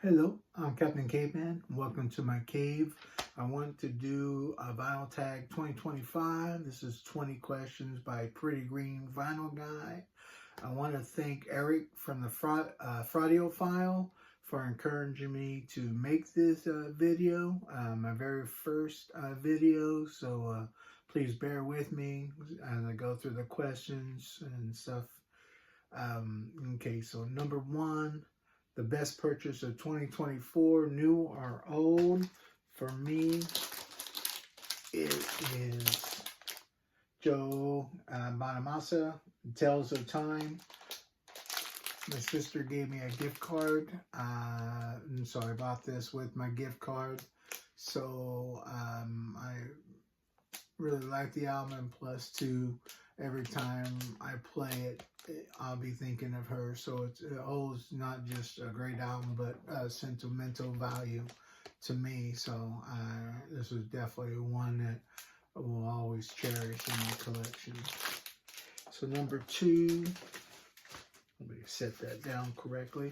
Hello, I'm Captain Caveman. Welcome to my cave. I want to do a Vinyl Tag 2025. This is 20 questions by Pretty Green Vinyl Guy. I want to thank Eric from the Fraudiophile for encouraging me to make this video, my very first video. So please bear with me as I go through the questions and stuff. Okay, so number one. The best purchase of 2024, new or old. For me, it is Joe Bonamassa, Tales of Time. My sister gave me a gift card, and so I bought this with my gift card. So I really like the album. Plus, two, every time I play it, I'll be thinking of her. So it holds not just a great album, but a sentimental value to me. So this is definitely one that I will always cherish in my collection. So number two, let me set that down correctly.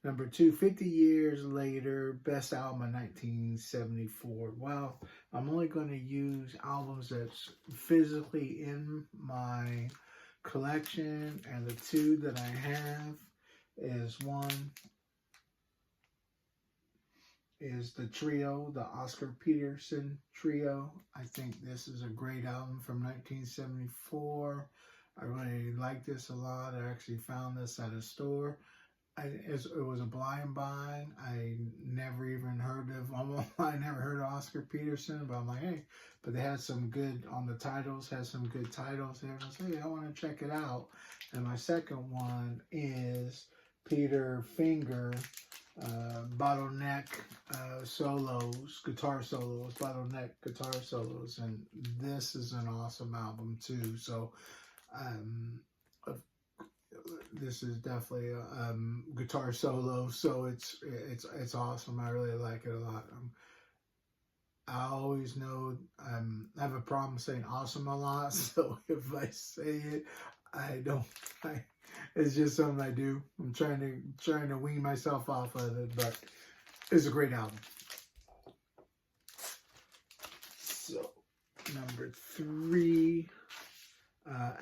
Number two, 50 years later, best album of 1974. Well, I'm only going to use albums that's physically in my collection, and the two that I have is one is the trio, the Oscar Peterson trio. I think this is a great album from 1974. I really like this a lot. I actually found this at a store. It was a blind buy. I never even heard of I never heard of Oscar Peterson, but I'm like, hey, but they had some good on the titles, had some good titles there. I was like, hey, I want to check it out. And my second one is Peter Finger, Bottleneck solos, guitar solos, Bottleneck guitar solos. And this is an awesome album too. So, this is definitely a guitar solo, so it's awesome. I really like it a lot. I always know I have a problem saying awesome a lot, so if I say it, it's just something I do. I'm trying to wean myself off of it, but it's a great album. So number three.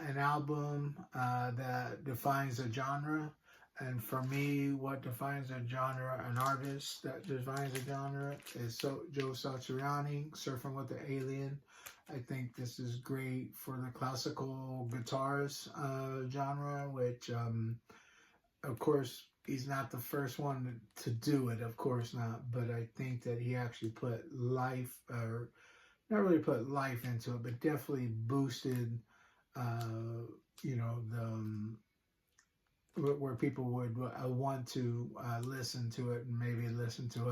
An album that defines a genre. And for me, what defines a genre, an artist that defines a genre, is Joe Satriani, Surfing with the Alien. I think this is great for the classical guitars genre, which, of course, he's not the first one to do it, of course not, but I think that he actually put life, or not really put life into it, but definitely boosted where people would want to listen to it, and maybe listen to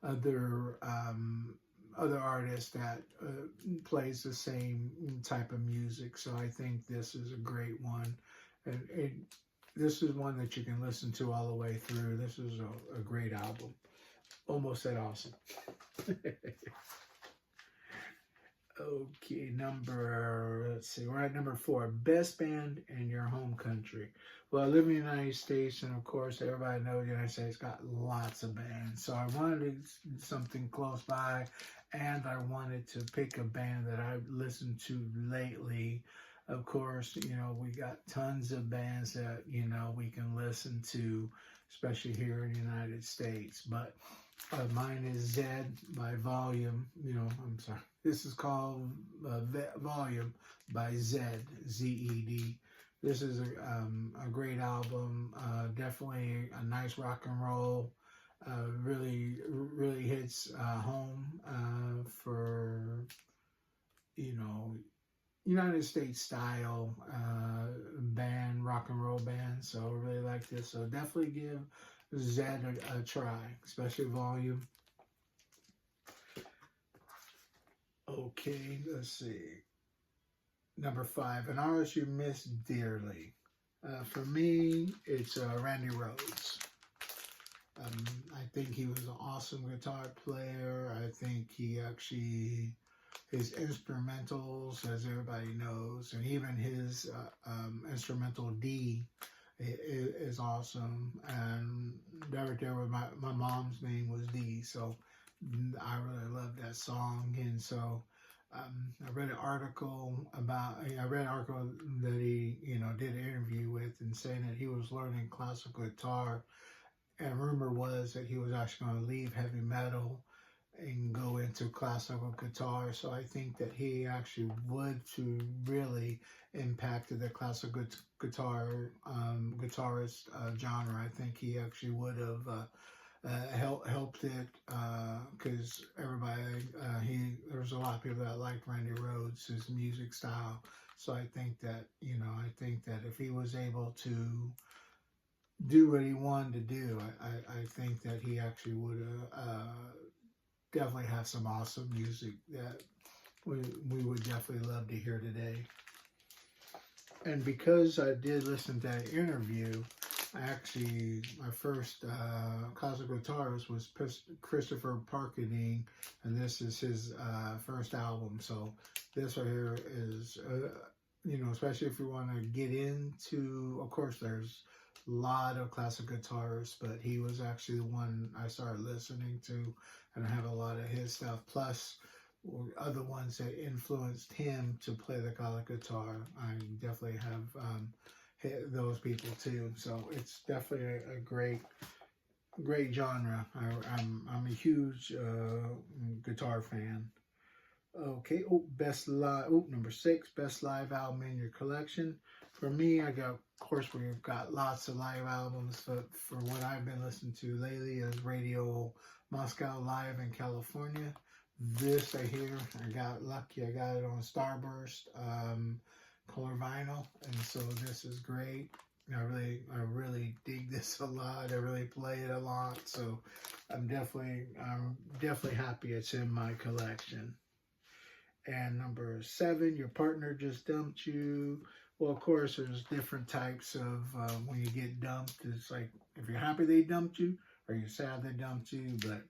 other artists that plays the same type of music. So I think this is a great one, and this is one that you can listen to all the way through. This is a great album. Almost said awesome. Okay, let's see, we're at number four, best band in your home country. Well, I live in the United States, and of course, everybody knows the United States got lots of bands. So I wanted something close by, and I wanted to pick a band that I've listened to lately. Of course, we got tons of bands that, we can listen to, especially here in the United States. But mine is Zed by Volume. I'm sorry. This is called Volume by Zed, Z-E-D. This is a great album. Definitely a nice rock and roll. Really, really hits home for, United States style band, rock and roll band. So I really like this. So definitely give Zed a try, especially Volume. Okay, let's see. Number five, an artist you miss dearly. For me, it's Randy Rhoads. I think he was an awesome guitar player. I think his instrumentals, as everybody knows, and even his instrumental D is awesome. And right there with my mom's name was Dee, so I really love that song. And so I read an article that he, did an interview with, and saying that he was learning classical guitar, and rumor was that he was actually going to leave heavy metal and go into classical guitar. So I think that he actually would to really impacted the classical guitar guitarist genre. I think he actually would have helped it because everybody there's a lot of people that liked Randy Rhoads, his music style. So I think that if he was able to do what he wanted to do, I think that he actually would definitely have some awesome music that we would definitely love to hear today. And because I did listen to that interview, my first classical guitarist was Christopher Parkening, and this is his first album. So this right here is, especially if you want to get into, of course, there's a lot of classical guitarists, but he was actually the one I started listening to, and I have a lot of his stuff. Plus, other ones that influenced him to play the classical guitar. I definitely have those people too. So it's definitely a great genre. I'm a huge guitar fan. Okay. Best live. Number 6, best live album in your collection. For me, of course, we've got lots of live albums. But for what I've been listening to lately is Radio Moscow Live in California. This right here, I got lucky. I got it on Starburst color vinyl, and so this is great. I really dig this a lot. I really play it a lot, so I'm definitely happy it's in my collection. And number 7, your partner just dumped you. Well, of course, there's different types of when you get dumped. It's like if you're happy they dumped you, or you're sad they dumped you, but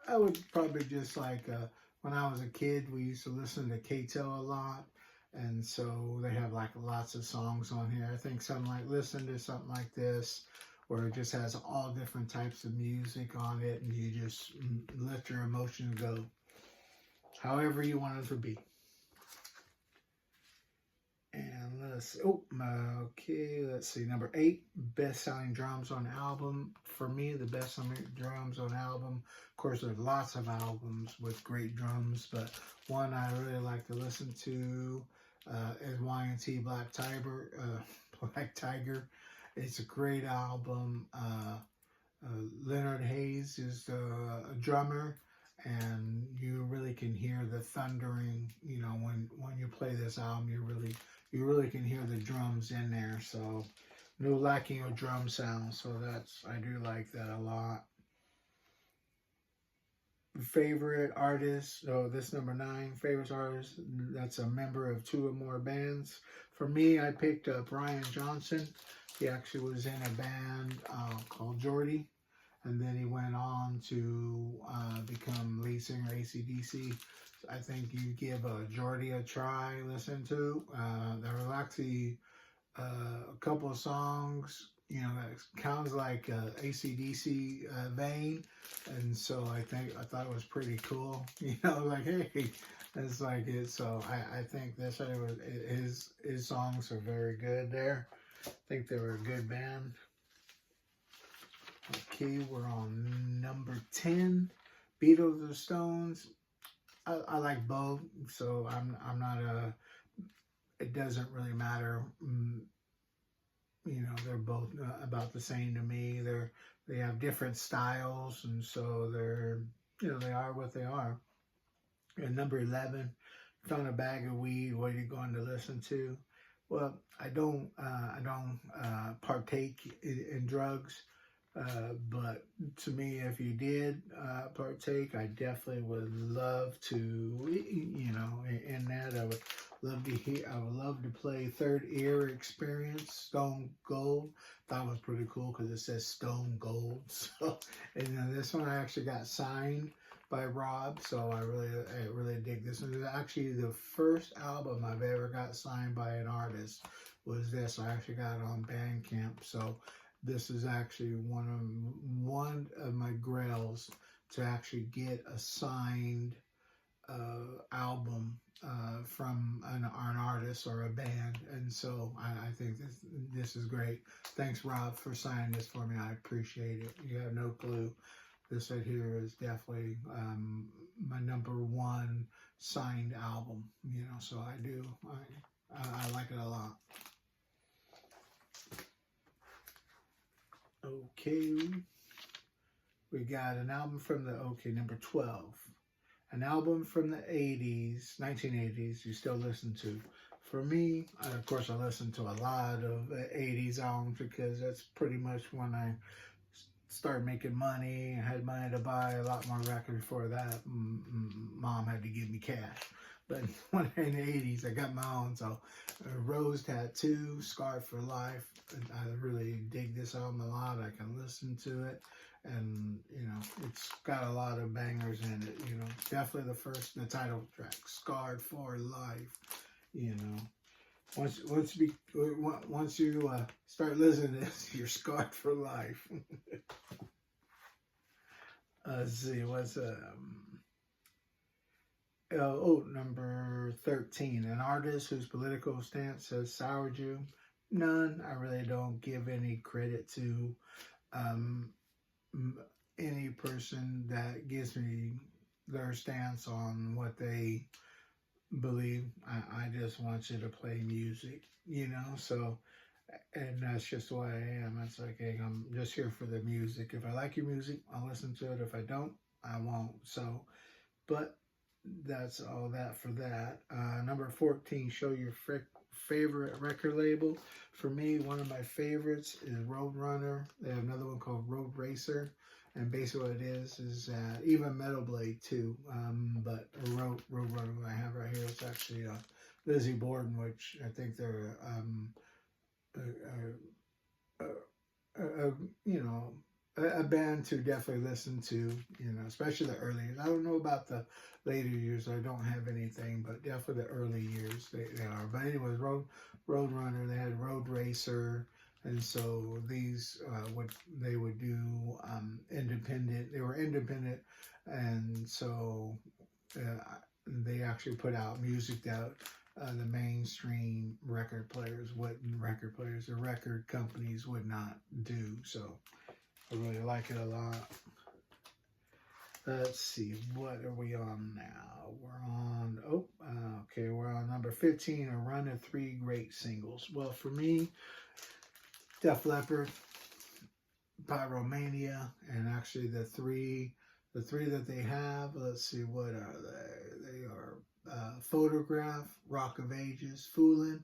I would probably just when I was a kid, we used to listen to K-Tel a lot. And so they have lots of songs on here. I think listen to something like this, where it just has all different types of music on it, and you just let your emotions go however you want it to be. And let's see, number 8, best-selling drums on album. For me, the best-selling drums on album, of course, there's lots of albums with great drums, but one I really like to listen to is Y&T Black Tiger. It's a great album. Leonard Hayes is a drummer, and you really can hear the thundering. When you play this album, you really can hear the drums in there. So no lacking of drum sound. So I do like that a lot. Favorite artist, this number 9, favorite artist that's a member of 2 or more bands. For me, I picked up Brian Johnson. He actually was in a band called Geordie, and then he went on to become lead singer AC/DC. I think you give Geordie a try, listen to. There were actually a couple of songs, that sounds like AC/DC vein, and so I thought it was pretty cool. Hey, it's like it. So I think his songs are very good there. I think they were a good band. Okay, we're on number 10, Beatles or Stones. I like both, so I'm not it doesn't really matter. They're both about the same to me. They have different styles, and so they are what they are. And number 11, found a bag of weed. What are you going to listen to? Well, I don't partake in drugs. But to me, if you did partake, I definitely would love to, in that I would love to play Third Ear Experience, Stone Gold. That was pretty cool because it says Stone Gold. So, and this one I actually got signed by Rob, so I really dig this one. It's actually the first album I've ever got signed by an artist. was this. I actually got it on Bandcamp, so this is actually one of my grails to actually get a signed album from an artist or a band, and so I think this is great. Thanks, Rob, for signing this for me. I appreciate it. You have no clue. This right here is definitely my #1 signed album. You know, so I like it a lot. Okay, we got an album from the #12. An album from the 80s, 1980s, you still listen to. For me, of course, I listen to a lot of 80s albums because that's pretty much when I started making money and had money to buy a lot more records. Before that, mom had to give me cash. But when in the 80s, I got my own. So Rose Tattoo, Scarred for Life. I really dig this album a lot. I can listen to it. And, you know, it's got a lot of bangers in it, you know. Definitely the title track, Scarred for Life, you know. Once you start listening to this, you're scarred for life. Let's see, what's number 13. An artist whose political stance has soured you. None. I really don't give any credit to any person that gives me their stance on what they believe. I just want you to play music, you know, so, and that's just the way I am. It's like, hey, I'm just here for the music. If I like your music, I'll listen to it. If I don't, I won't. So, but that's all that for that. Number 14, show your favorite record label. For me, one of my favorites is Roadrunner. They have another one called Road Racer. And basically what it is even Metal Blade too. But Roadrunner I have right here is actually Lizzie Borden, which I think they're you know, a band to definitely listen to, you know, especially the early years. I don't know about the later years. I don't have anything, but definitely the early years they are. But anyways, Roadrunner, they had Road Racer. And so these they would do independent. They were independent, and so they actually put out music that the mainstream record players the record companies would not do. So I really like it a lot. Let's see, what are we on now? We're on, we're on number 15, a run of 3 great singles. Well, for me, Def Leppard, Pyromania, and actually the three that they have, let's see, what are they? They are Photograph, Rock of Ages, Foolin',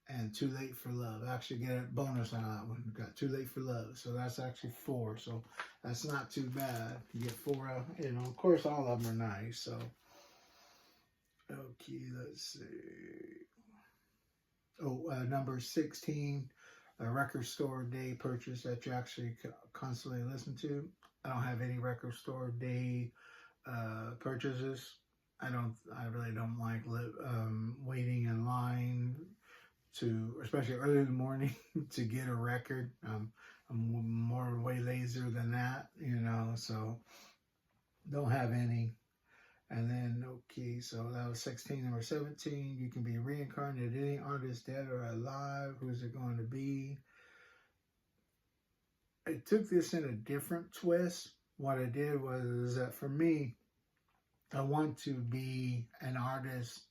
and Too Late for Love. I actually get a bonus on that one. We got Too Late for Love, so that's actually 4, so that's not too bad. You get 4, you know, of course all of them are nice, so. Okay, let's see. Number 16, a record store day purchase that you actually constantly listen to. I don't have any record store day purchases. I really don't like waiting in line to, especially early in the morning, to get a record. I'm more way lazier than that, you know, so don't have any. And then, okay, so that was 16. Number 17, you can be reincarnated, any artist dead or alive. Who's it going to be? I took this in a different twist. What I did was that for me, I want to be an artist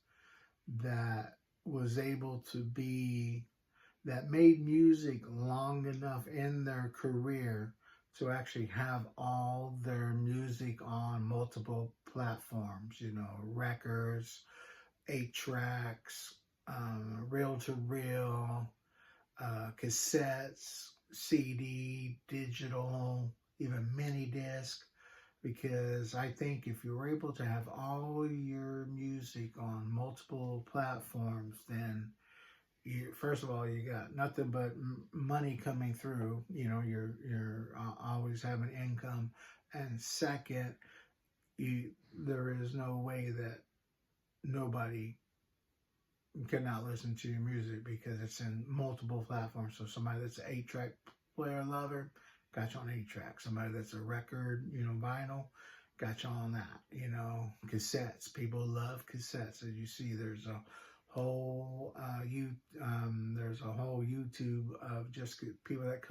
that was able to be, that made music long enough in their career to actually have all their music on multiple platforms, you know, records, 8-tracks, reel-to-reel, cassettes, CD, digital, even mini disc. Because I think if you're able to have all your music on multiple platforms, then first of all, you got nothing but money coming through. You know, you're always having income, and second, there is no way that nobody cannot listen to your music because it's in multiple platforms. So somebody that's an 8-track player lover, got you on 8-track. Somebody that's a record, vinyl, got you on that. Cassettes. People love cassettes. As you see, there's a whole there's a whole YouTube of just people that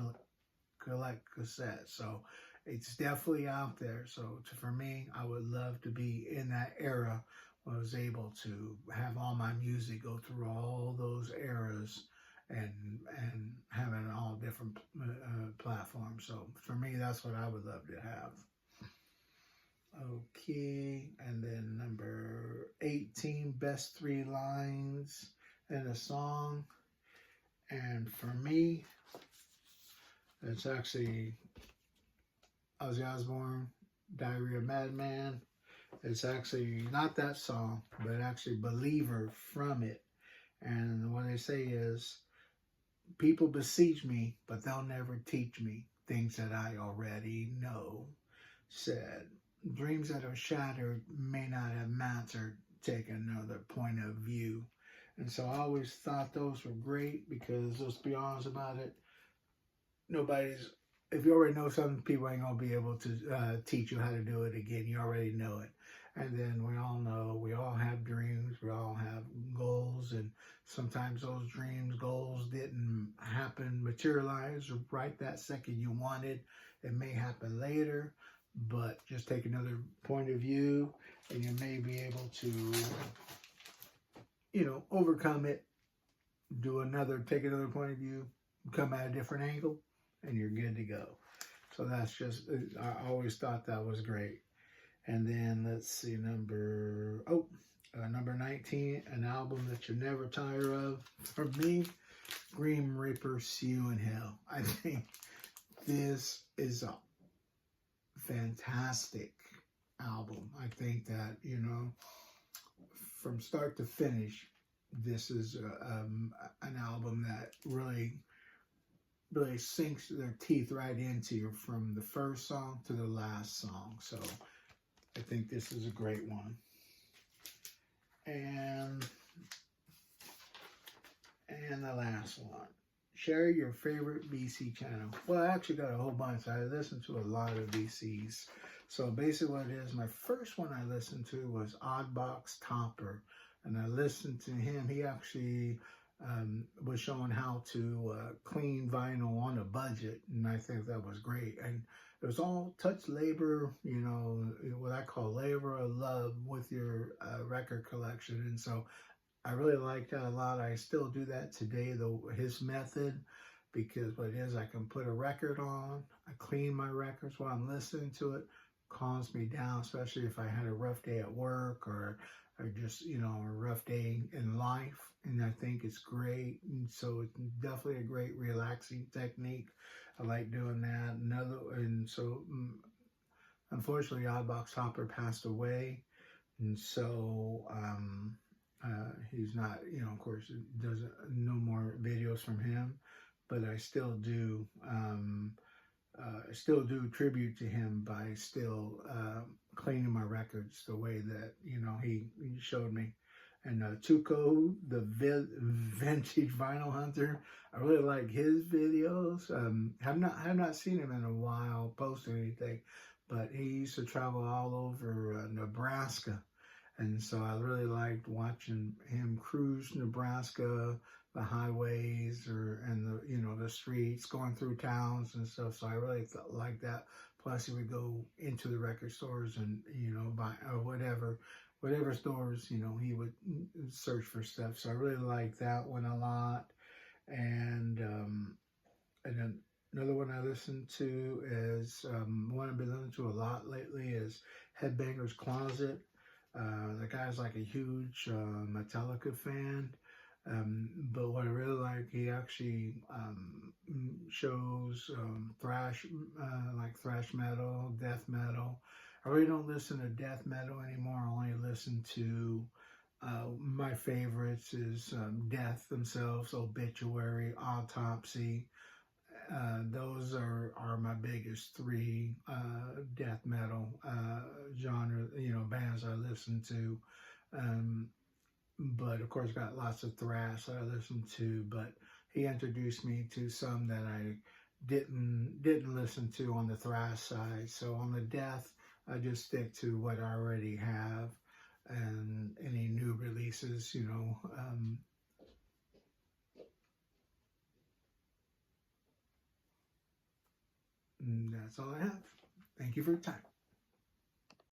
collect cassettes. So it's definitely out there. So for me, I would love to be in that era when I was able to have all my music go through all those eras and having all different platforms. So for me, that's what I would love to have. Okay, and then number 18, best 3 lines in a song. And for me, it's actually Ozzy Osbourne, Diary of a Madman. It's actually not that song, but actually Believer from it. And what they say is, people beseech me, but they'll never teach me things that I already know. Said, dreams that are shattered may not have mattered, take another point of view. And so I always thought those were great because, let's be honest about it, if you already know something, people ain't going to be able to teach you how to do it again. You already know it. And then we all know, we all have dreams, we all have goals, and sometimes those dreams, goals didn't materialize right that second you wanted. It may happen later, but just take another point of view, and you may be able to, overcome it, take another point of view, come at a different angle, and you're good to go. So that's just, I always thought that was great. And then let's see, number 19, an album that you're never tired of. For me, Grim Reaper, See You in Hell. I think this is a fantastic album. I think that, from start to finish, this is an album that really sinks their teeth right into you from the first song to the last song. So I think this is a great one. And the last one, share your favorite BC channel. Well, I actually got a whole bunch. I listened to a lot of BCs. So basically what it is, my first one I listened to was Oddbox Topper. And I listened to him. He actually was showing how to clean vinyl on a budget. And I think that was great. And it was all touch labor, what I call labor of love with your record collection. And so I really like that a lot. I still do that today, though, his method, because what it is, I can put a record on, I clean my records while I'm listening to it, calms me down, especially if I had a rough day at work or just, a rough day in life. And I think it's great. And so it's definitely a great relaxing technique. I like doing that. Unfortunately, Oddbox Topper passed away. And so, he's not, of course, doesn't, no more videos from him, but I still do tribute to him by still cleaning my records the way that, he showed me. And Tuco, the vintage vinyl hunter, I really like his videos. Have not seen him in a while posting anything, but he used to travel all over Nebraska. And so I really liked watching him cruise Nebraska, the highways and the streets, going through towns and stuff. So I really liked that. Plus he would go into the record stores and, buy or whatever stores, he would search for stuff. So I really like that one a lot. And then another one I listen to is, one I've been listening to a lot lately is Headbanger's Closet. The guy's like a huge Metallica fan. But what I really like, he actually shows thrash metal, death metal. I really don't listen to death metal anymore. I only listen to my favorites is Death themselves, Obituary, Autopsy. Those are my biggest 3 death metal genre, bands I listen to. but of course got lots of thrash that I listen to. But he introduced me to some that I didn't listen to on the thrash side. So on the death, I just stick to what I already have, and any new releases, that's all I have. Thank you for your time.